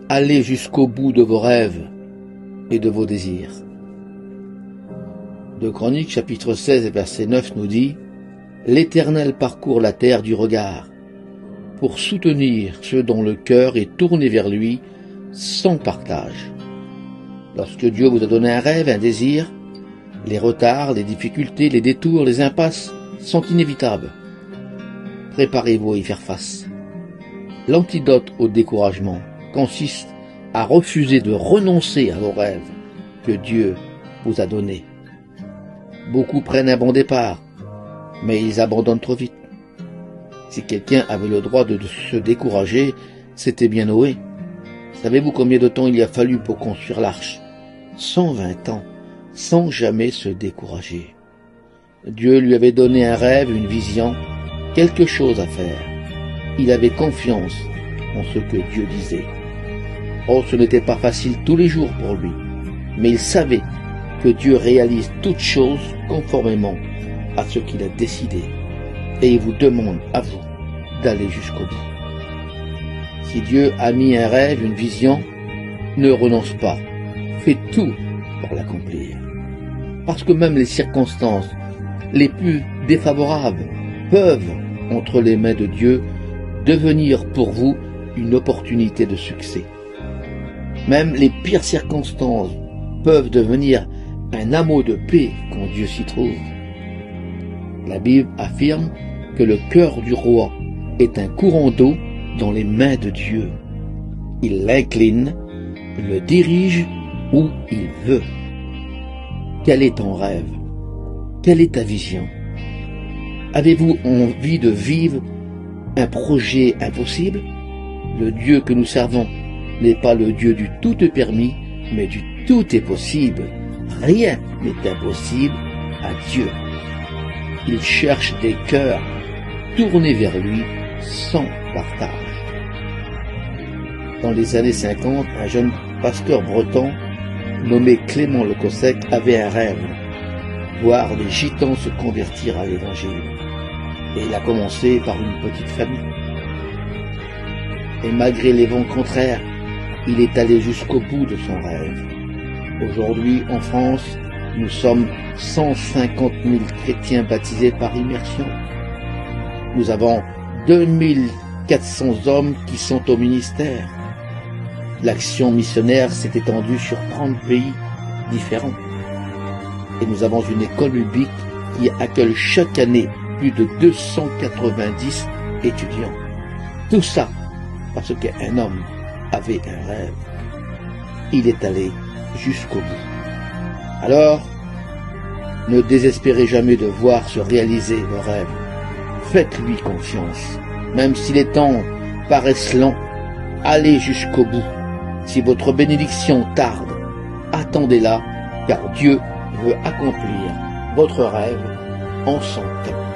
allez jusqu'au bout de vos rêves et de vos désirs. 2 Chroniques, chapitre 16 et verset 9 nous dit « L'Éternel parcourt la terre du regard pour soutenir ceux dont le cœur est tourné vers lui sans partage. » Lorsque Dieu vous a donné un rêve, un désir, les retards, les difficultés, les détours, les impasses sont inévitables. Préparez-vous à y faire face. L'antidote au découragement consiste à refuser de renoncer à vos rêves que Dieu vous a donnés. Beaucoup prennent un bon départ, mais ils abandonnent trop vite. Si quelqu'un avait le droit de se décourager, c'était bien Noé. Savez-vous combien de temps il y a fallu pour construire l'arche? 120 ans, sans jamais se décourager. Dieu lui avait donné un rêve, une vision, quelque chose à faire. Il avait confiance en ce que Dieu disait. Oh, ce n'était pas facile tous les jours pour lui, mais il savait que Dieu réalise toutes choses conformément à ce qu'il a décidé. Et il vous demande à vous d'aller jusqu'au bout. Si Dieu a mis un rêve, une vision, ne renonce pas. Fais tout pour l'accomplir. Parce que même les circonstances les plus défavorables peuvent, entre les mains de Dieu, devenir pour vous une opportunité de succès. Même les pires circonstances peuvent devenir un hameau de paix quand Dieu s'y trouve. La Bible affirme que le cœur du roi est un courant d'eau dans les mains de Dieu. Il l'incline, le dirige où il veut. Quel est ton rêve? Quelle est ta vision? Avez-vous envie de vivre un projet impossible? Le Dieu que nous servons n'est pas le Dieu du tout est permis, mais du tout est possible. Rien n'est impossible à Dieu. Il cherche des cœurs tournés vers lui sans partage. Dans les années 50, un jeune pasteur breton nommé Clément Le Cossec avait un rêve, voir les gitans se convertir à l'évangile. Et il a commencé par une petite famille. Et malgré les vents contraires, il est allé jusqu'au bout de son rêve. Aujourd'hui, en France, nous sommes 150 000 chrétiens baptisés par immersion. Nous avons 2400 hommes qui sont au ministère. L'action missionnaire s'est étendue sur 30 pays différents. Et nous avons une école biblique qui accueille chaque année plus de 290 étudiants. Tout ça parce qu'un homme avait un rêve. Il est allé jusqu'au bout. Alors, ne désespérez jamais de voir se réaliser vos rêves. Faites-lui confiance. Même si les temps paraissent lents, allez jusqu'au bout. Si votre bénédiction tarde, attendez-la, car Dieu veut accomplir votre rêve en son temps.